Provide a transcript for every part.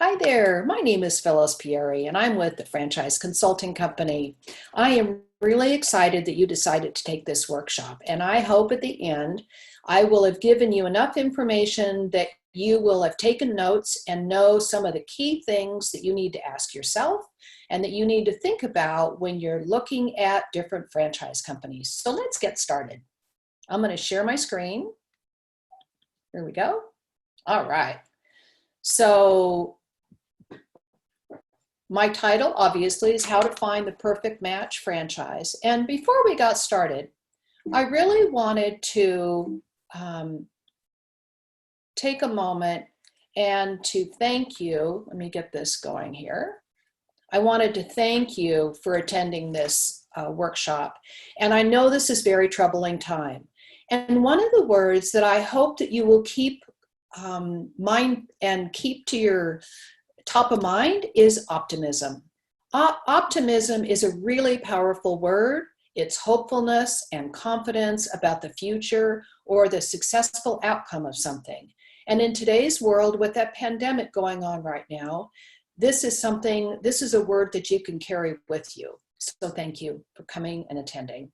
Hi there, my name is Phyllis Pieri and I'm with the Franchise Consulting Company. I am really excited that you decided to take this workshop, and I hope at the end I will have given you enough information that you will have taken notes and know some of the key things that you need to ask yourself and that you need to think about when you're looking at different franchise companies. So let's get started. I'm going to share my screen. Here we go. All right. So my title, obviously, is How to Find the Perfect Match Franchise. And before we got started, I really wanted to take a moment and to thank you. Let me get this going here. I wanted to thank you for attending this workshop. And I know this is very troubling time. And one of the words that I hope that you will keep mind and keep to your top of mind is optimism. Optimism is a really powerful word. It's hopefulness and confidence about the future or the successful outcome of something. And in today's world, with that pandemic going on right now, this is a word that you can carry with you. So thank you for coming and attending.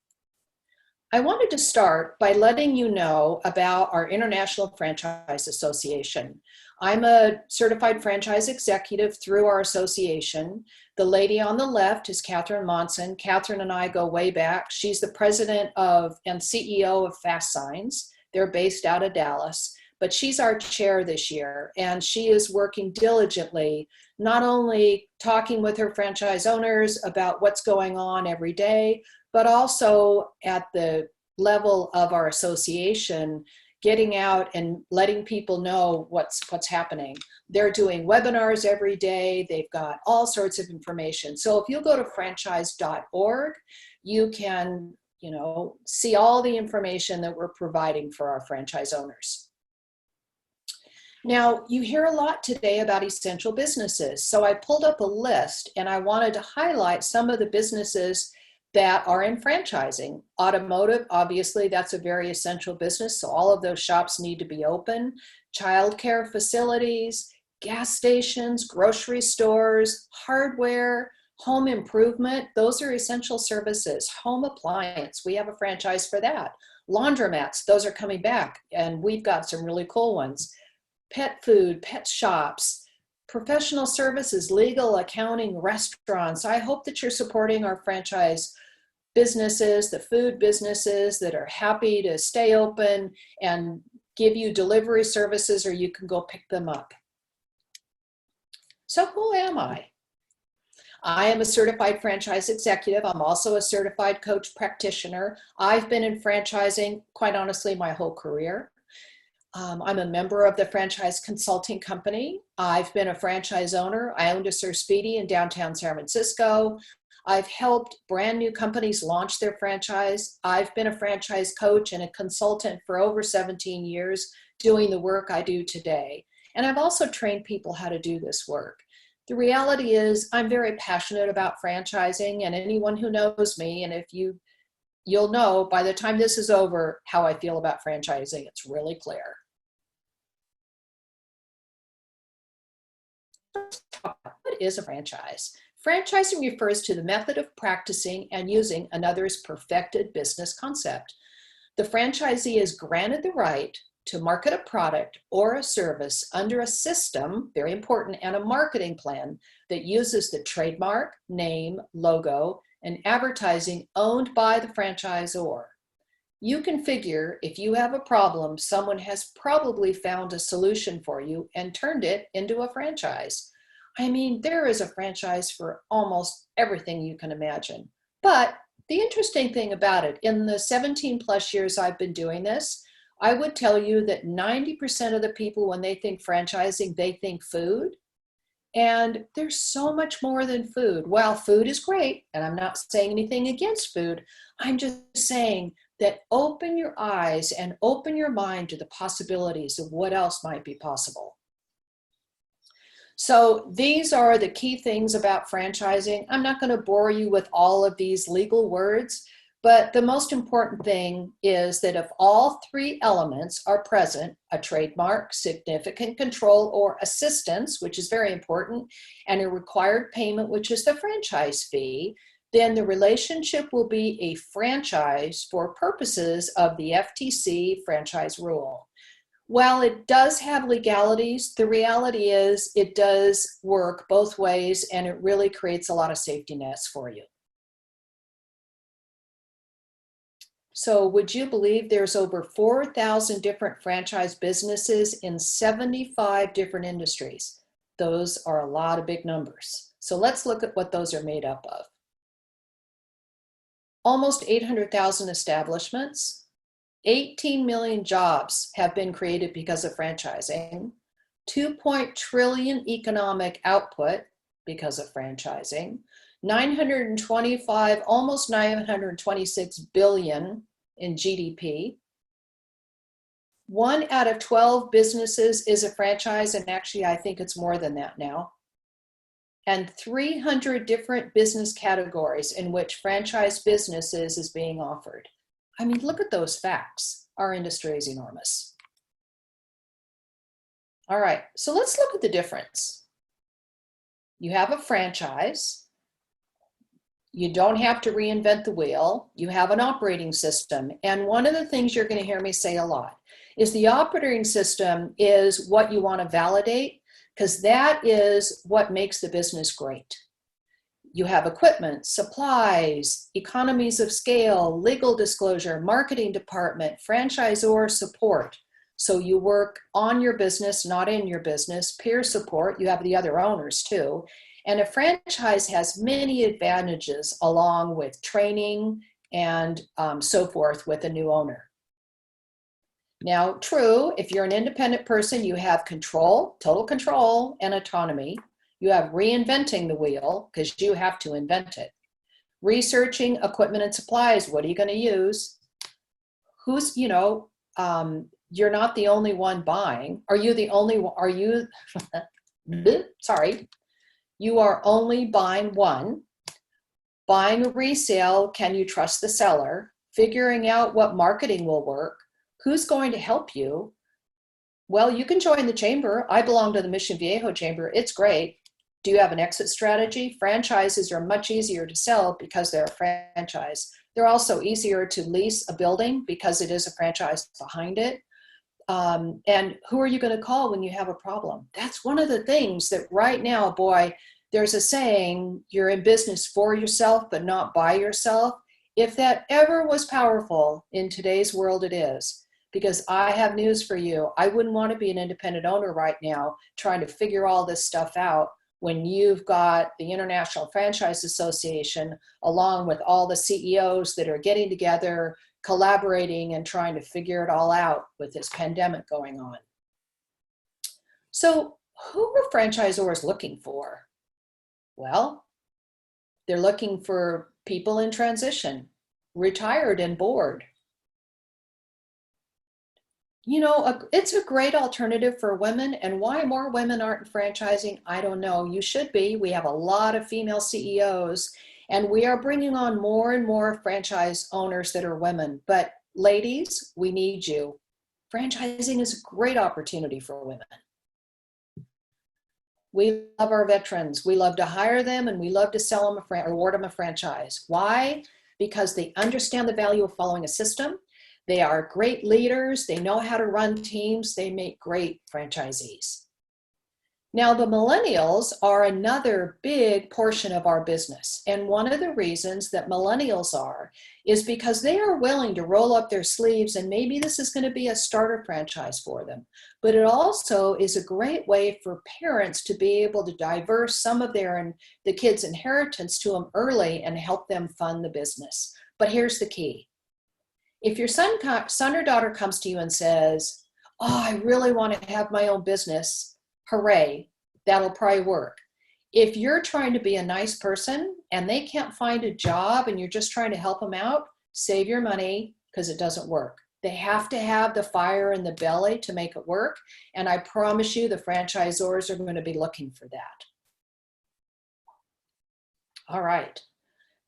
I wanted to start by letting you know about our International Franchise Association. I'm a certified franchise executive through our association. The lady on the left is Catherine Monson. Catherine and I go way back. She's the president of and CEO of Fast Signs. They're based out of Dallas, but she's our chair this year, and she is working diligently, not only talking with her franchise owners about what's going on every day, but also at the level of our association, getting out and letting people know what's happening. They're doing webinars every day. They've got all sorts of information. So if you go to franchise.org, you can, see all the information that we're providing for our franchise owners. Now, you hear a lot today about essential businesses. So I pulled up a list and I wanted to highlight some of the businesses that are in franchising. Automotive, obviously, that's a very essential business, so all of those shops need to be open. Childcare facilities, gas stations, grocery stores, hardware, home improvement, those are essential services. Home appliance, we have a franchise for that. Laundromats, those are coming back, and we've got some really cool ones. Pet food, pet shops, professional services, legal, accounting, restaurants. I hope that you're supporting our franchise businesses, the food businesses that are happy to stay open and give you delivery services, or you can go pick them up. So who am I? I am a certified franchise executive. I'm also a certified coach practitioner. I've been in franchising, quite honestly, my whole career. I'm a member of the Franchise Consulting Company. I've been a franchise owner. I owned a Sir Speedy in downtown San Francisco. I've helped brand new companies launch their franchise. I've been a franchise coach and a consultant for over 17 years doing the work I do today. And I've also trained people how to do this work. The reality is I'm very passionate about franchising, and anyone who knows me, and if you'll know by the time this is over how I feel about franchising, it's really clear. What is a franchise? Franchising refers to the method of practicing and using another's perfected business concept. The franchisee is granted the right to market a product or a service under a system, very important, and a marketing plan that uses the trademark, name, logo, and advertising owned by the franchisor. You can figure if you have a problem, someone has probably found a solution for you and turned it into a franchise. I mean, there is a franchise for almost everything you can imagine. But the interesting thing about it, in the 17 plus years I've been doing this, I would tell you that 90% of the people, when they think franchising, they think food. And there's so much more than food. While food is great, and I'm not saying anything against food, I'm just saying that open your eyes and open your mind to the possibilities of what else might be possible. So these are the key things about franchising. I'm not going to bore you with all of these legal words, But the most important thing is that if all three elements are present, a trademark, significant control or assistance, which is very important, and a required payment, which is the franchise fee, then the relationship will be a franchise for purposes of the FTC franchise rule. While it does have legalities, the reality is it does work both ways, and it really creates a lot of safety nets for you. So would you believe there's over 4,000 different franchise businesses in 75 different industries? Those are a lot of big numbers. So let's look at what those are made up of. Almost 800,000 establishments, 18 million jobs have been created because of franchising, 2 trillion economic output because of franchising, 925, almost 926 billion in GDP. 1 out of 12 businesses is a franchise, and actually I think it's more than that now. And 300 different business categories in which franchise businesses is being offered. I mean, look at those facts. Our industry is enormous. All right, so let's look at the difference. You have a franchise. You don't have to reinvent the wheel. You have an operating system. And one of the things you're going to hear me say a lot is the operating system is what you want to validate, because that is what makes the business great. You have equipment, supplies, economies of scale, legal disclosure, marketing department, franchisor support. So you work on your business, not in your business, peer support. You have the other owners too. And a franchise has many advantages along with training and so forth with a new owner. Now, true, if you're an independent person, you have control, total control and autonomy. You have reinventing the wheel because you have to invent it. Researching equipment and supplies. What are you going to use? Who's, you're not the only one buying. Are you the only one? Are you, sorry. You are only buying one. Buying a resale, can you trust the seller? Figuring out what marketing will work. Who's going to help you? Well, you can join the chamber. I belong to the Mission Viejo Chamber. It's great. Do you have an exit strategy? Franchises are much easier to sell because they're a franchise. They're also easier to lease a building because it is a franchise behind it. And who are you going to call when you have a problem? That's one of the things that right now, boy, there's a saying, you're in business for yourself, but not by yourself. If that ever was powerful in today's world, it is. Because I have news for you. I wouldn't want to be an independent owner right now trying to figure all this stuff out when you've got the International Franchise Association along with all the CEOs that are getting together, collaborating and trying to figure it all out with this pandemic going on. So who are franchisors looking for? Well, they're looking for people in transition, retired and bored. It's a great alternative for women, and why more women aren't franchising, I don't know. You should be. We have a lot of female CEOs, and we are bringing on more and more franchise owners that are women. But ladies, we need you. Franchising is a great opportunity for women. We love our veterans. We love to hire them, and we love to sell them or award them a franchise. Why? Because they understand the value of following a system. They are great leaders. They know how to run teams. They make great franchisees. Now, the millennials are another big portion of our business. And one of the reasons that millennials is because they are willing to roll up their sleeves, and maybe this is going to be a starter franchise for them. But it also is a great way for parents to be able to diverse some of the kids' inheritance to them early and help them fund the business. But here's the key. If your son or daughter comes to you and says, oh, I really want to have my own business, hooray, that'll probably work. If you're trying to be a nice person and they can't find a job and you're just trying to help them out, save your money because it doesn't work. They have to have the fire in the belly to make it work. And I promise you the franchisors are going to be looking for that. All right.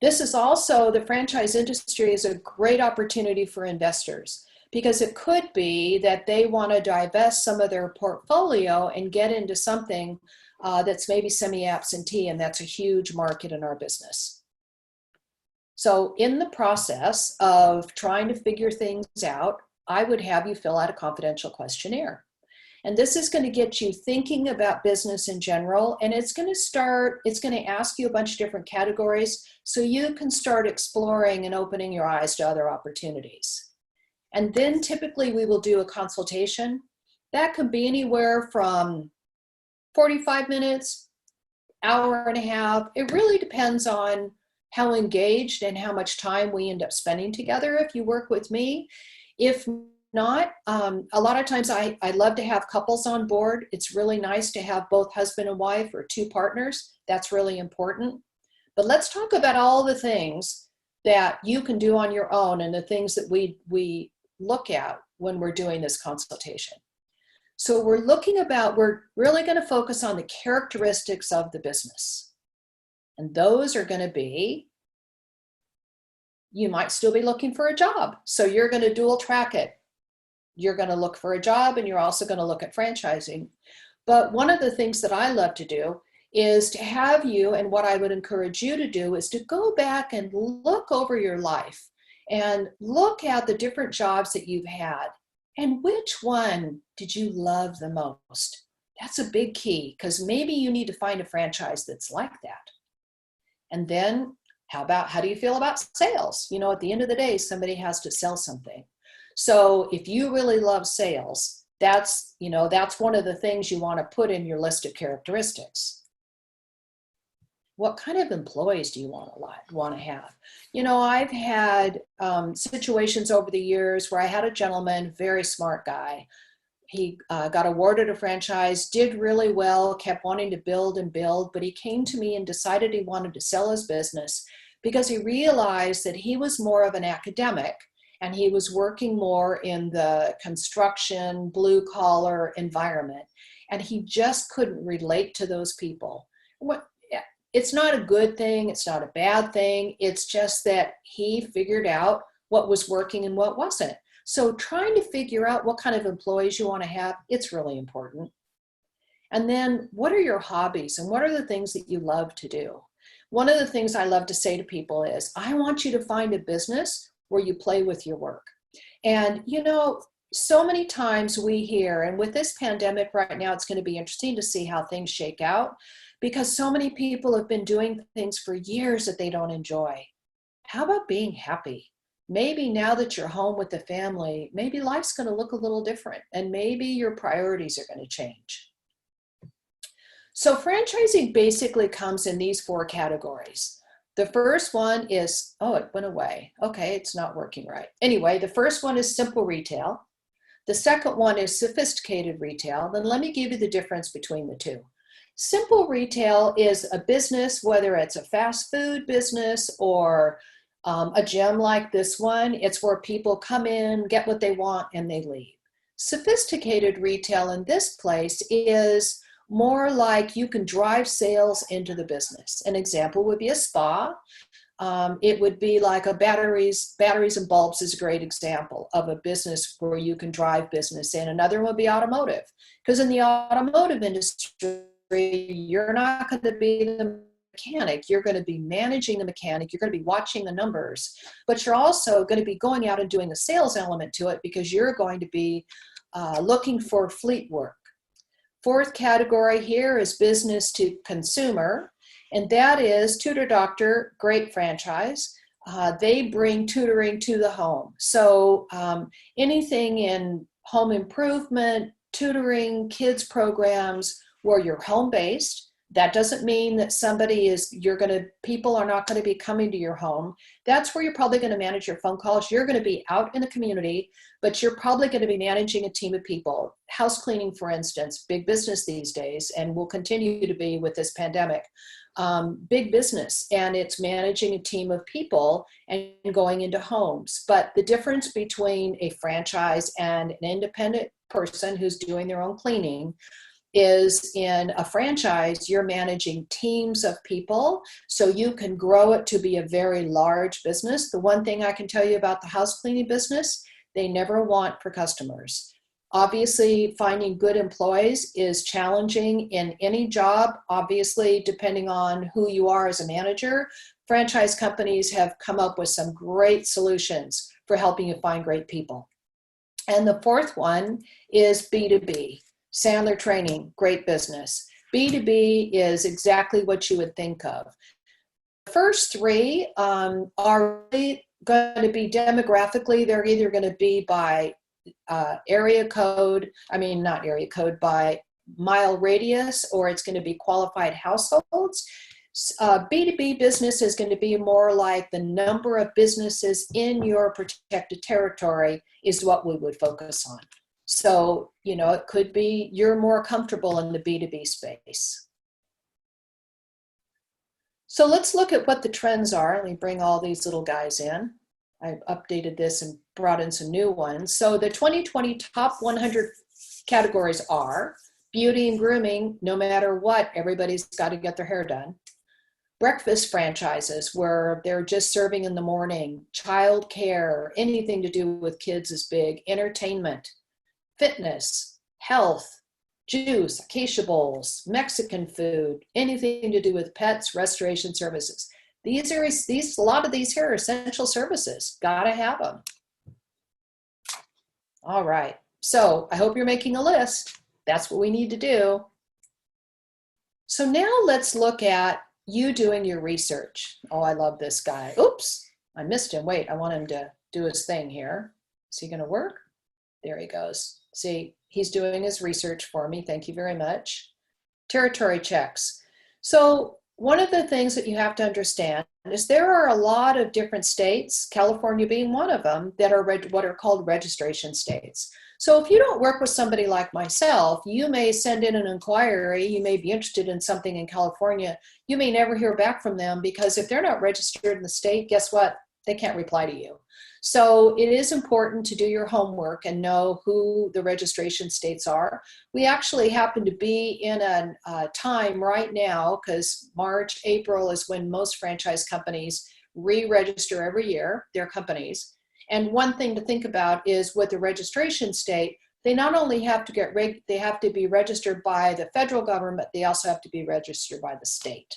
This is also, the franchise industry is a great opportunity for investors, because it could be that they want to divest some of their portfolio and get into something that's maybe semi-absentee, and that's a huge market in our business. So in the process of trying to figure things out, I would have you fill out a confidential questionnaire. And this is going to get you thinking about business in general, and it's going to ask you a bunch of different categories so you can start exploring and opening your eyes to other opportunities. And then typically we will do a consultation. That could be anywhere from 45 minutes, hour and a half. It really depends on how engaged and how much time we end up spending together if you work with me. If not, a lot of times I love to have couples on board. It's really nice to have both husband and wife or two partners. That's really important. But let's talk about all the things that you can do on your own and the things that we look at when we're doing this consultation. So we're really going to focus on the characteristics of the business. And those are going to be, you might still be looking for a job. So you're going to dual track it. You're going to look for a job, and you're also going to look at franchising. But one of the things that I love to do is to have you, and what I would encourage you to do is to go back and look over your life and look at the different jobs that you've had, and which one did you love the most? That's a big key, because maybe you need to find a franchise that's like that. And then how do you feel about sales? You know, at the end of the day, somebody has to sell something. So if you really love sales, that's one of the things you want to put in your list of characteristics. What kind of employees do you want to have? You know, I've had situations over the years where I had a gentleman, very smart guy. He got awarded a franchise, did really well, kept wanting to build and build, but he came to me and decided he wanted to sell his business because he realized that he was more of an academic, and he was working more in the construction, blue-collar environment, and he just couldn't relate to those people. It's not a good thing, it's not a bad thing, it's just that he figured out what was working and what wasn't. So trying to figure out what kind of employees you want to have, it's really important. And then what are your hobbies, and what are the things that you love to do? One of the things I love to say to people is, I want you to find a business where you play with your work. And you know, so many times we hear, and with this pandemic right now, it's going to be interesting to see how things shake out, because so many people have been doing things for years that they don't enjoy. How about being happy? Maybe now that you're home with the family, maybe life's going to look a little different, and maybe your priorities are going to change. So franchising basically comes in these four categories. The first one is, oh, it went away. Okay, it's not working right. Anyway, the first one is simple retail. The second one is sophisticated retail. Then let me give you the difference between the two. Simple retail is a business, whether it's a fast food business or a gym like this one. It's where people come in, get what they want, and they leave. Sophisticated retail in this place is more like you can drive sales into the business. An example would be a spa. It would be like a batteries and bulbs is a great example of a business where you can drive business in. Another one would be automotive, because in the automotive industry, you're not going to be the mechanic. You're going to be managing the mechanic. You're going to be watching the numbers, but you're also going to be going out and doing a sales element to it, because you're going to be looking for fleet work. Fourth category here is business to consumer, and that is Tutor Doctor, great franchise. They bring tutoring to the home. So anything in home improvement, tutoring, kids programs where you're home-based. That doesn't mean that people are not going to be coming to your home. That's where you're probably going to manage your phone calls. You're going to be out in the community, but you're probably going to be managing a team of people. House cleaning, for instance, big business these days, and will continue to be with this pandemic. Big business, and it's managing a team of people and going into homes. But the difference between a franchise and an independent person who's doing their own cleaning is in a franchise, you're managing teams of people, so you can grow it to be a very large business. The one thing I can tell you about the house cleaning business, they never want for customers. Obviously, finding good employees is challenging in any job, obviously, depending on who you are as a manager. Franchise companies have come up with some great solutions for helping you find great people. And the fourth one is B2B. Sandler Training, great business. B2B is exactly what you would think of. The first three are really going to be demographically, they're either going to be by area code, not area code, by mile radius, or it's going to be qualified households. B2B business is going to be more like the number of businesses in your protected territory is what we would focus on. So, it could be you're more comfortable in the B2B space. So let's look at what the trends are. Let me bring all these little guys in. I've updated this and brought in some new ones. So the 2020 top 100 categories are beauty and grooming. No matter what, everybody's got to get their hair done. Breakfast franchises where they're just serving in the morning. Child care, anything to do with kids is big. Entertainment. Fitness, health, juice, acacia bowls, Mexican food, anything to do with pets, restoration services. A lot of these here are essential services. Gotta have them. All right. So I hope you're making a list. That's what we need to do. So now let's look at you doing your research. Oh, I love this guy. Oops, I missed him. Wait, I want him to do his thing here. Is he gonna work? There he goes. See, he's doing his research for me. Thank you very much. Territory checks. So one of the things that you have to understand is there are a lot of different states, California being one of them, that are what are called registration states. So if you don't work with somebody like myself, you may send in an inquiry, you may be interested in something in California, you may never hear back from them because if they're not registered in the state, guess what? They can't reply to you. So it is important to do your homework and know who the registration states are. We actually happen to be in a time right now because March, April is when most franchise companies re-register every year, their companies. And one thing to think about is with the registration state, they not only have to they have to be registered by the federal government, they also have to be registered by the state.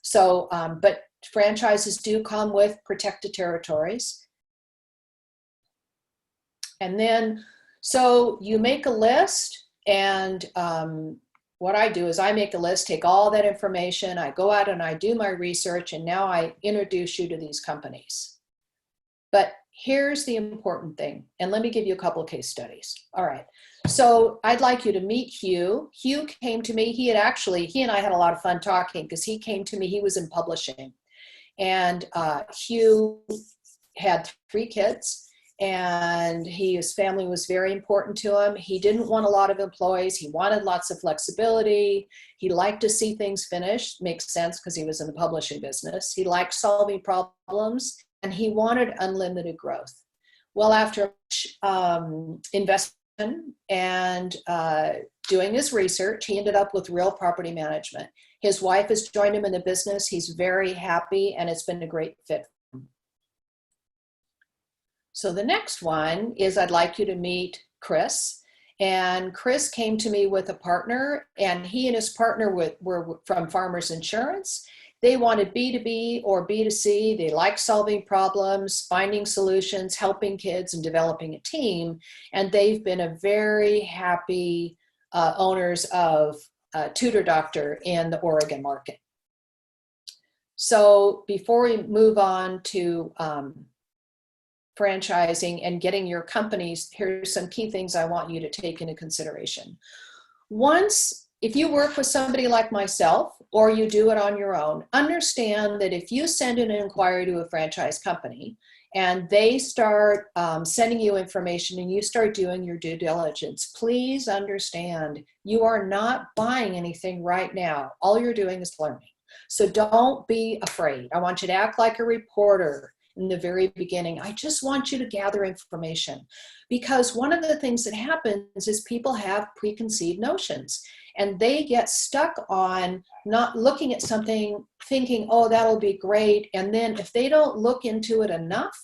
So, but franchises do come with protected territories. And then, so you make a list, and what I do is I make a list, take all that information, I go out and I do my research, and now I introduce you to these companies. But here's the important thing, and let me give you a couple of case studies. All right, so I'd like you to meet Hugh. Hugh came to me, he and I had a lot of fun talking because he came to me, he was in publishing. And Hugh had 3 kids. And his family was very important to him. He didn't want a lot of employees. He wanted lots of flexibility. He liked to see things finished. Makes sense because he was in the publishing business. He liked solving problems, and he wanted unlimited growth. Well, after investment and doing his research, he ended up with Real Property Management. His wife has joined him in the business. He's very happy, and it's been a great fit. So the next one is I'd like you to meet Chris. And Chris came to me with a partner, and he and his partner were from Farmers Insurance. They wanted B2B or B2C. They like solving problems, finding solutions, helping kids, and developing a team. And they've been a very happy owners of Tutor Doctor in the Oregon market. So before we move on to franchising and getting your companies, here's some key things I want you to take into consideration. If you work with somebody like myself or you do it on your own, understand that if you send in an inquiry to a franchise company and they start sending you information and you start doing your due diligence, please understand you are not buying anything right now. All you're doing is learning. So don't be afraid. I want you to act like a reporter. in the very beginning. I just want you to gather information, because one of the things that happens is people have preconceived notions and they get stuck on not looking at something thinking, oh, that'll be great. And then if they don't look into it enough,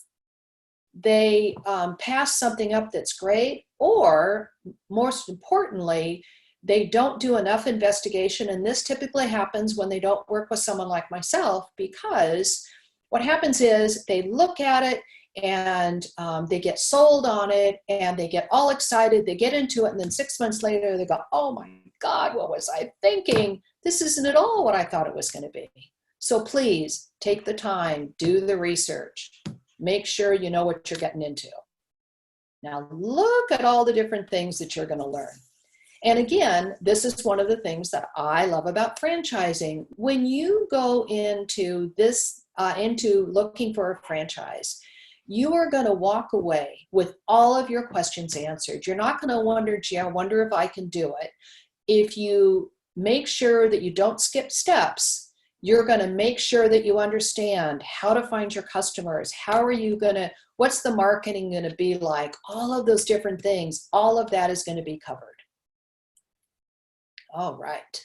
they pass something up that's great, or most importantly, they don't do enough investigation. And this typically happens when they don't work with someone like myself, because what happens is they look at it and they get sold on it and they get all excited, they get into it, and then 6 months later they go, oh my God, what was I thinking? This isn't at all what I thought it was going to be. So please take the time, do the research, make sure you know what you're getting into. Now look at all the different things that you're going to learn. And again, this is one of the things that I love about franchising. When you go into this, into looking for a franchise, you are going to walk away with all of your questions answered. You're not going to wonder, gee, I wonder if I can do it. If you make sure that you don't skip steps, you're going to make sure that you understand how to find your customers. How are you going to, what's the marketing going to be like? All of those different things, all of that is going to be covered. All right.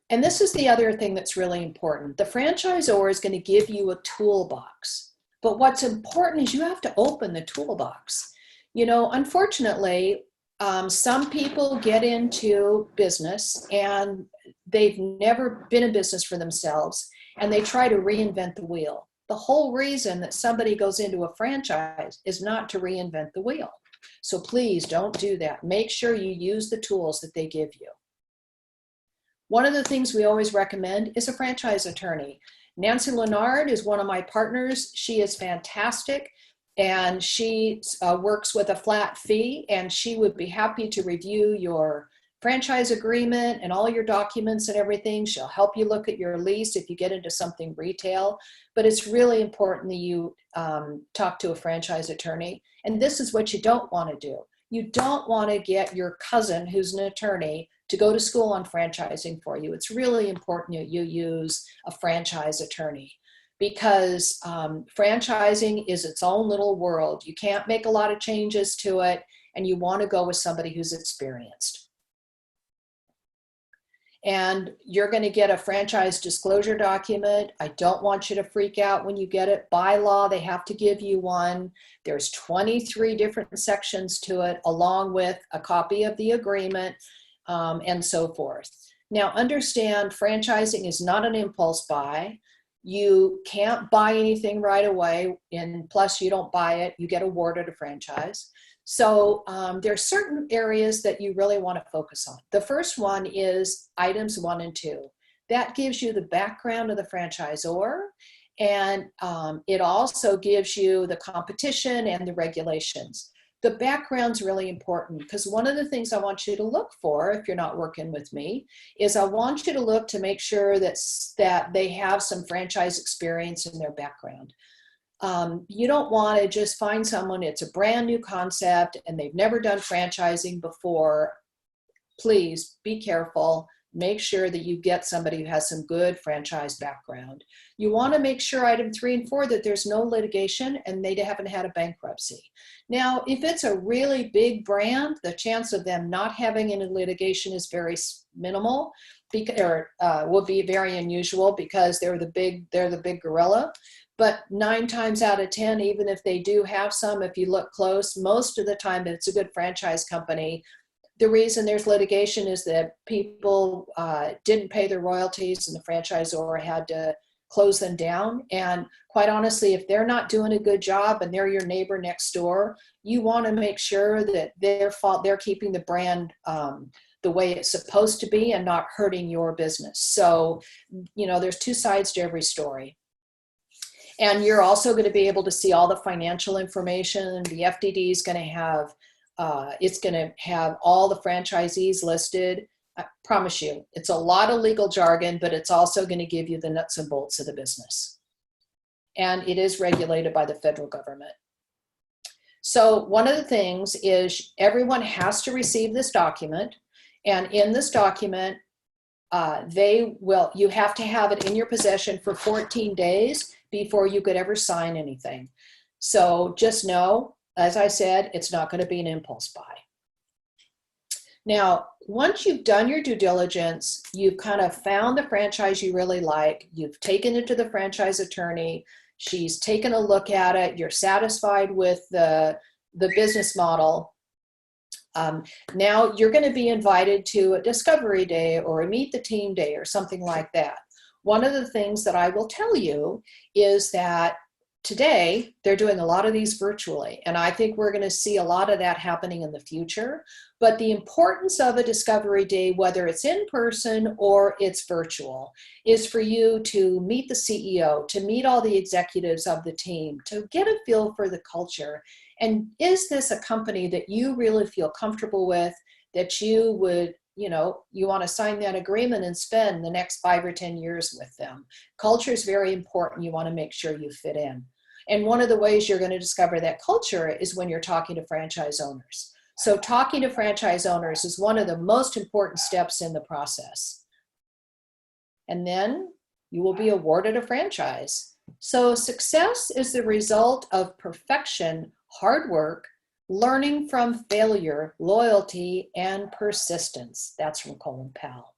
And this is the other thing that's really important. The franchisor is going to give you a toolbox. But what's important is you have to open the toolbox. You know, unfortunately, some people get into business and they've never been in business for themselves, and they try to reinvent the wheel. The whole reason that somebody goes into a franchise is not to reinvent the wheel. So please don't do that. Make sure you use the tools that they give you. One of the things we always recommend is a franchise attorney. Nancy Leonard is one of my partners. She is fantastic, and she works with a flat fee, and she would be happy to review your franchise agreement and all your documents and everything. She'll help you look at your lease if you get into something retail. But it's really important that you talk to a franchise attorney. And this is what you don't want to do. You don't want to get your cousin, who's an attorney, to go to school on franchising for you. It's really important that you use a franchise attorney, because franchising is its own little world. You can't make a lot of changes to it, and you want to go with somebody who's experienced. And you're going to get a franchise disclosure document. I don't want you to freak out when you get it. By law, they have to give you one. There's 23 different sections to it, along with a copy of the agreement, and so forth. Now, understand, franchising is not an impulse buy. You can't buy anything right away, and plus you don't buy it, you get awarded a franchise. So there are certain areas that you really want to focus on. The first one is items 1 and 2. That gives you the background of the franchisor, and it also gives you the competition and the regulations. The background's really important, because one of the things I want you to look for, if you're not working with me, is I want you to look to make sure that they have some franchise experience in their background. You don't want to just find someone, it's a brand new concept and they've never done franchising before. Please be careful. Make sure that you get somebody who has some good franchise background. You want to make sure, item 3 and 4, that there's no litigation and they haven't had a bankruptcy. Now, if it's a really big brand, the chance of them not having any litigation is very minimal, or will be very unusual, because they're the big gorilla. But 9 times out of 10, even if they do have some, if you look close, most of the time it's a good franchise company. The reason there's litigation is that people didn't pay their royalties and the franchisor had to close them down. And quite honestly, if they're not doing a good job and they're your neighbor next door, you want to make sure that they're keeping the brand the way it's supposed to be and not hurting your business. So, you know, there's 2 sides to every story. And you're also going to be able to see all the financial information. The FDD is going to have, it's going to have all the franchisees listed. I promise you, it's a lot of legal jargon, but it's also going to give you the nuts and bolts of the business. And it is regulated by the federal government. So one of the things is everyone has to receive this document. And in this document, you have to have it in your possession for 14 days before you could ever sign anything. So just know, as I said, it's not going to be an impulse buy. Now, once you've done your due diligence, you've kind of found the franchise you really like, you've taken it to the franchise attorney, she's taken a look at it, you're satisfied with the business model. Now you're going to be invited to a discovery day or a meet the team day or something like that. One of the things that I will tell you is that today they're doing a lot of these virtually, and I think we're going to see a lot of that happening in the future. But the importance of a discovery day, whether it's in person or it's virtual, is for you to meet the CEO, to meet all the executives of the team, to get a feel for the culture. And is this a company that you really feel comfortable with, that you would, you want to sign that agreement and spend the next 5 or 10 years with them? Culture is very important. You want to make sure you fit in. And one of the ways you're going to discover that culture is when you're talking to franchise owners. So talking to franchise owners is one of the most important steps in the process. And then you will be awarded a franchise. So success is the result of perfection, hard work, learning from failure, loyalty, and persistence. That's from Colin Powell.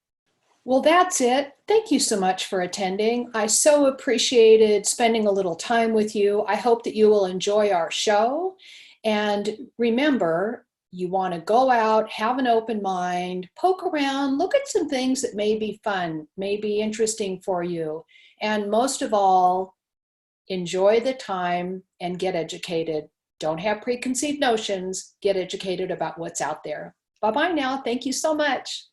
Well, that's it. Thank you so much for attending. I so appreciated spending a little time with you. I hope that you will enjoy our show. And remember, you want to go out, have an open mind, poke around, look at some things that may be fun, may be interesting for you. And most of all, enjoy the time and get educated. Don't have preconceived notions. Get educated about what's out there. Bye-bye now. Thank you so much.